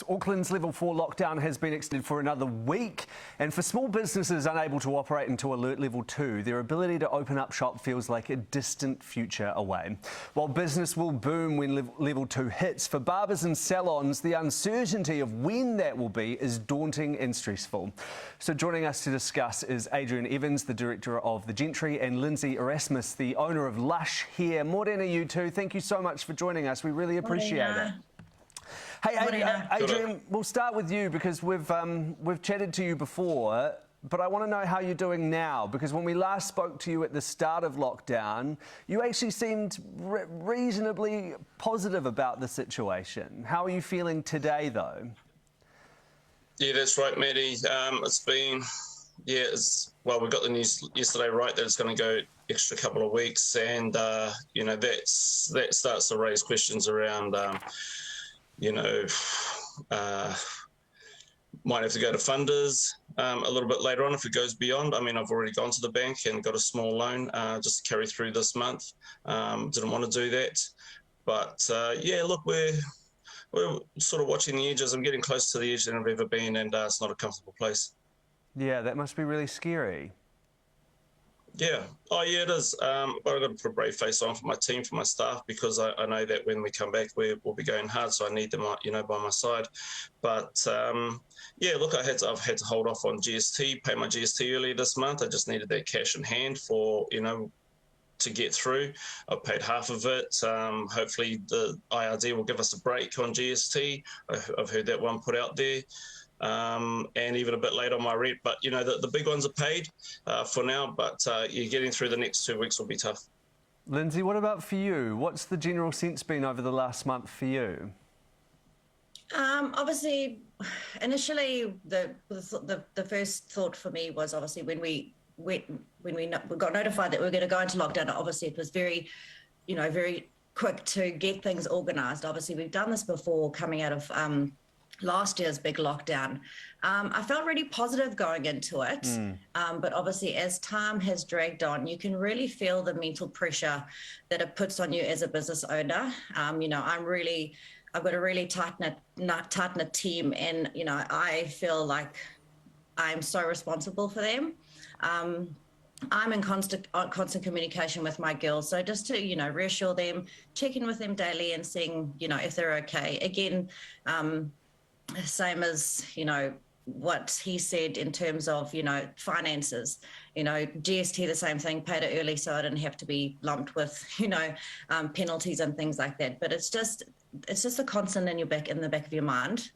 Auckland's level 4 lockdown has been extended for another week, and for small businesses unable to operate until alert level 2, their ability to open up shop feels like a distant future away. While business will boom when level 2 hits, for barbers and salons, the uncertainty of when that will be is daunting and stressful. So joining us to discuss is Adrian Evans, the director of The Gentry, and Lindsay Erasmus, the owner of Lush Hair. Morena, you two. Thank you so much for joining us. We really appreciate it. Hey, Adrian, we'll start with you because we've chatted to you before, but I want to know how you're doing now, because when we last spoke to you at the start of lockdown, you actually seemed reasonably positive about the situation. How are you feeling today, though? Yeah, that's right, Maddie. It's been, well, we got the news yesterday, right, that it's going to go extra couple of weeks, and, you know, that starts to raise questions around, might have to go to funders a little bit later on if it goes beyond. I mean, I've already gone to the bank and got a small loan just to carry through this month. Didn't want to do that. But, yeah, look, we're sort of watching the edges. I'm getting close to the edge than I've ever been, and it's not a comfortable place. Yeah, that must be really scary. Yeah. Oh, yeah, it is. But I've got to put a brave face on for my team, for my staff, because I know that when we come back, we'll be going hard. So I need them, by my side. But yeah, look, I've had to hold off on GST, pay my GST earlier this month. I just needed that cash in hand for, to get through. I've paid half of it. Hopefully the IRD will give us a break on GST. I've heard that one put out there. And even a bit late on my rent, but the big ones are paid for now, but you're getting through the next 2 weeks will be tough. Lindsay, what about for you? What's the general sense been over the last month for you? Obviously, initially the first thought for me was obviously when we got notified that we were going to go into lockdown. Obviously, it was very quick to get things organised. Obviously, we've done this before coming out of last year's big lockdown. I felt really positive going into it, but obviously as time has dragged on, you can really feel the mental pressure that it puts on you as a business owner. I've got a really tight-knit team, and I feel like I'm so responsible for them. I'm in constant communication with my girls, so just to reassure them, check in with them daily, and seeing if they're okay. Again, same as what he said in terms of finances. GST, the same thing, paid it early so I didn't have to be lumped with penalties and things like that. But it's just a constant in the back of your mind.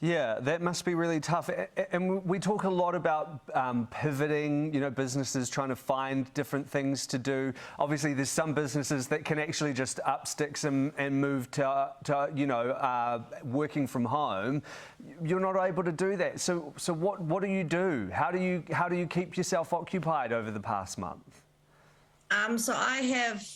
Yeah, that must be really tough. And we talk a lot about pivoting, businesses trying to find different things to do. Obviously, there's some businesses that can actually just up sticks and move to working from home. You're not able to do that. So what do you do? How do you keep yourself occupied over the past month? So I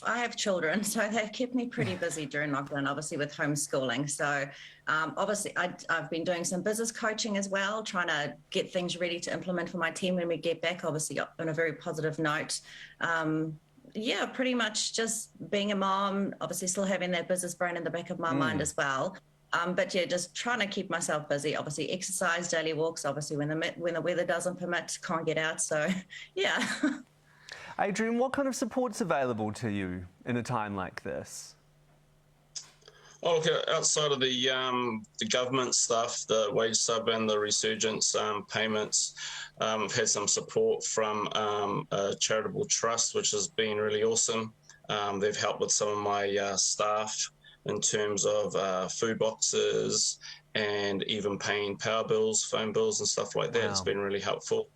have children, so they've kept me pretty busy during lockdown, obviously with homeschooling. So obviously I've been doing some business coaching as well, trying to get things ready to implement for my team when we get back, obviously on a very positive note. Pretty much just being a mom, obviously still having that business brain in the back of my mind as well. But yeah, just trying to keep myself busy. Obviously exercise, daily walks, obviously when the weather doesn't permit, can't get out. So yeah. Adrian, what kind of support's available to you in a time like this? Oh, look, outside of the government stuff, the wage sub and the resurgence payments, I've had some support from a charitable trust, which has been really awesome. They've helped with some of my staff in terms of food boxes and even paying power bills, phone bills and stuff like that. Wow. It's been really helpful.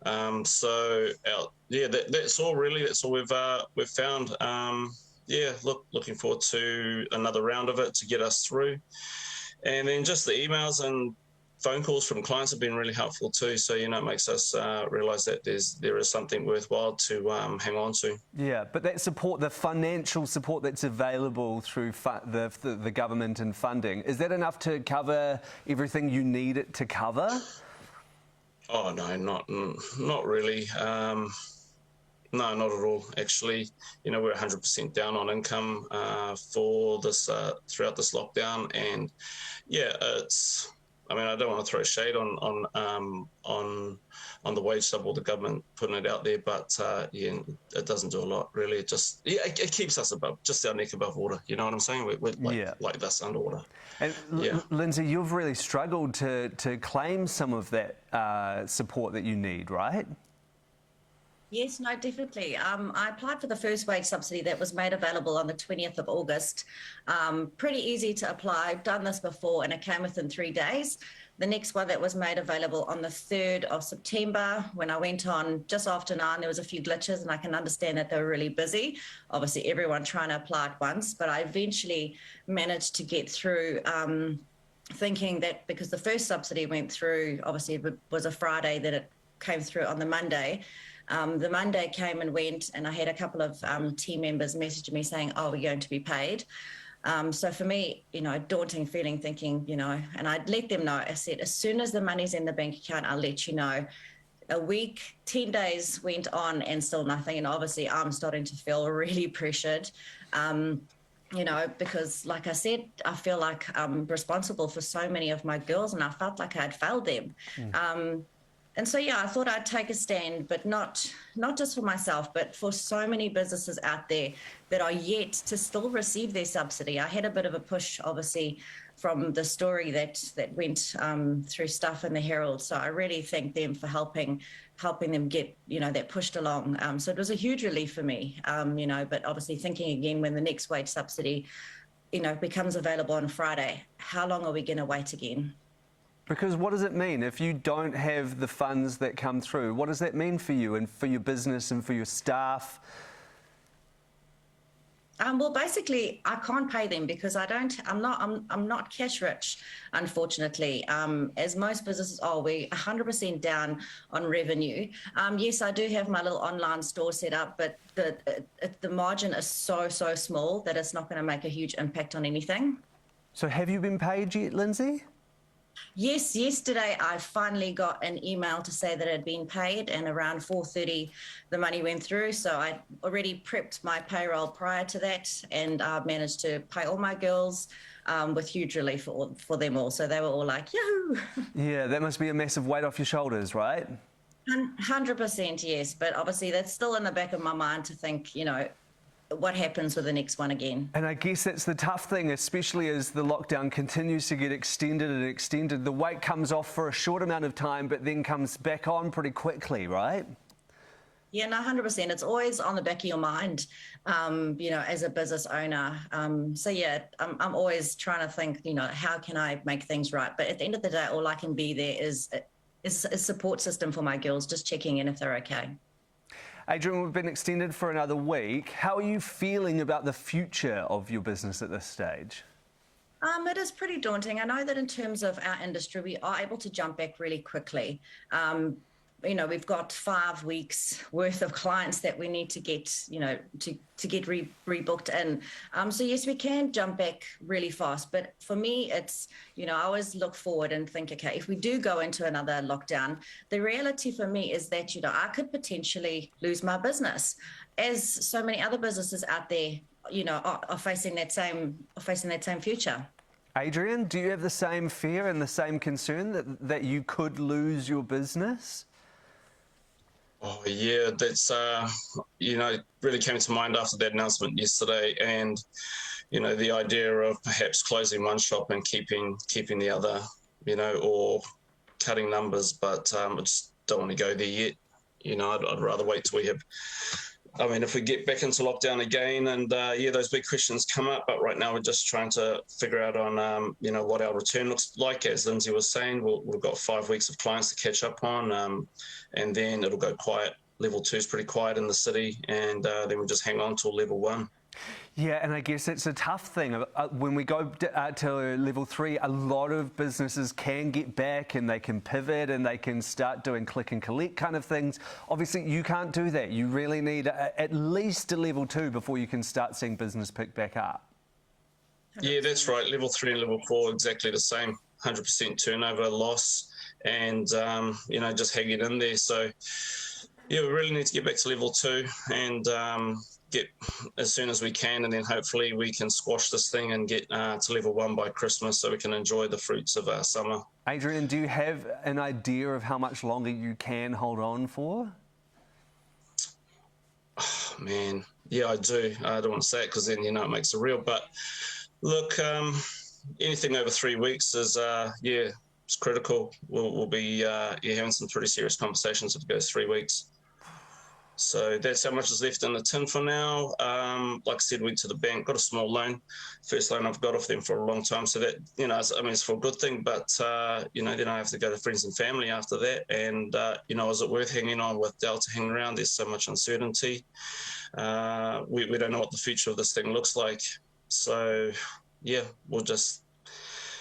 That's all really. That's all we've found. Looking forward to another round of it to get us through, and then just the emails and phone calls from clients have been really helpful too. So it makes us realise that there is something worthwhile to hang on to. Yeah, but that support, the financial support that's available through the government and funding, is that enough to cover everything you need it to cover? Oh no, not really. No, not at all. Actually, we're 100% down on income for this throughout this lockdown, and yeah, it's. I mean, I don't want to throw shade on the wage sub or the government putting it out there, but yeah, it doesn't do a lot really. It just it keeps us above, just our neck above water. You know what I'm saying? We're like this underwater. And Yeah. Lindsay, you've really struggled to claim some of that support that you need, right? Yes, no, definitely. I applied for the first wage subsidy that was made available on the 20th of August. Pretty easy to apply. I've done this before and it came within 3 days. The next one that was made available on the 3rd of September, when I went on just after 9, there was a few glitches and I can understand that they were really busy. Obviously, everyone trying to apply at once, but I eventually managed to get through thinking that because the first subsidy went through, obviously it was a Friday that it came through on the Monday. The Monday came and went, and I had a couple of team members message me saying, "Oh, we're going to be paid." So for me, daunting feeling, thinking, and I'd let them know. I said, as soon as the money's in the bank account, I'll let you know. A week, 10 days went on and still nothing. And obviously I'm starting to feel really pressured, because like I said, I feel like I'm responsible for so many of my girls and I felt like I had failed them. And so, yeah, I thought I'd take a stand, but not just for myself, but for so many businesses out there that are yet to still receive their subsidy. I had a bit of a push, obviously, from the story that went through stuff in the Herald. So I really thank them for helping them get, that pushed along. So it was a huge relief for me, but obviously thinking again when the next wage subsidy, becomes available on Friday, how long are we going to wait again? Because what does it mean if you don't have the funds that come through? What does that mean for you and for your business and for your staff? Well, basically, I can't pay them because I'm not cash rich, unfortunately. As most businesses are, we're 100% down on revenue. Yes, I do have my little online store set up, but the margin is so small that it's not going to make a huge impact on anything. So have you been paid yet, Lindsay? Yes, yesterday I finally got an email to say that it had been paid, and around 4:30 the money went through. So I already prepped my payroll prior to that, and I managed to pay all my girls with huge relief for them all. So they were all like, yahoo! Yeah, that must be a massive weight off your shoulders, right? 100%, yes. But obviously that's still in the back of my mind to think, what happens with the next one again. And I guess that's the tough thing, especially as the lockdown continues to get extended and extended. The weight comes off for a short amount of time, but then comes back on pretty quickly, right? Yeah, no, 100%. It's always on the back of your mind, as a business owner. So yeah, I'm always trying to think, how can I make things right? But at the end of the day, all I can be there is a support system for my girls, just checking in if they're okay. Adrian, we've been extended for another week. How are you feeling about the future of your business at this stage? It is pretty daunting. I know that in terms of our industry, we are able to jump back really quickly. We've got 5 weeks worth of clients that we need to get, to get rebooked in. So yes, we can jump back really fast. But for me, it's, I always look forward and think, okay, if we do go into another lockdown, the reality for me is that, I could potentially lose my business, as so many other businesses out there, are facing that same future. Adrian, do you have the same fear and the same concern that you could lose your business? Oh yeah, that's really came to mind after that announcement yesterday, and the idea of perhaps closing one shop and keeping the other, or cutting numbers, but I just don't want to go there yet. I'd rather wait till we have. If we get back into lockdown again, and those big questions come up. But right now, we're just trying to figure out on, what our return looks like. As Lindsay was saying, we've got 5 weeks of clients to catch up on, and then it'll go quiet. Level 2 is pretty quiet in the city, and then we'll just hang on till level 1. Yeah, and I guess it's a tough thing. When we go to level 3, a lot of businesses can get back and they can pivot and they can start doing click and collect kind of things. Obviously, you can't do that. You really need at least a level 2 before you can start seeing business pick back up. Yeah, that's right. Level 3 and level 4, exactly the same. 100% turnover loss, and just hanging in there. So Yeah, we really need to get back to level 2 and get as soon as we can, and then hopefully we can squash this thing and get to level 1 by Christmas so we can enjoy the fruits of our summer. Adrian, do you have an idea of how much longer you can hold on for? Oh, man, yeah, I do. I don't want to say it because then, it makes it real. But look, anything over 3 weeks is, it's critical. We'll be having some pretty serious conversations if it goes 3 weeks. So that's how much is left in the tin for now. Like I said, went to the bank, got a small loan. First loan I've got off them for a long time. So that, it's for a good thing. But, then I have to go to friends and family after that. And, is it worth hanging on with Delta hanging around? There's so much uncertainty. We don't know what the future of this thing looks like. So, yeah, we'll just...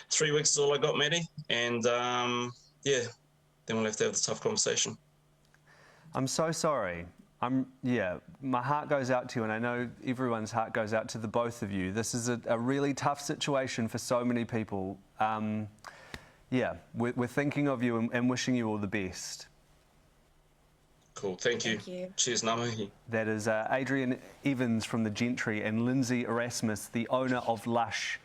3 weeks is all I got, Maddie. And, then we'll have to have the tough conversation. I'm so sorry. My heart goes out to you, and I know everyone's heart goes out to the both of you. This is a really tough situation for so many people. We're thinking of you and wishing you all the best. Cool, thank you. Cheers, Ngā That is Adrian Evans from the Gentry and Lindsay Erasmus, the owner of Lush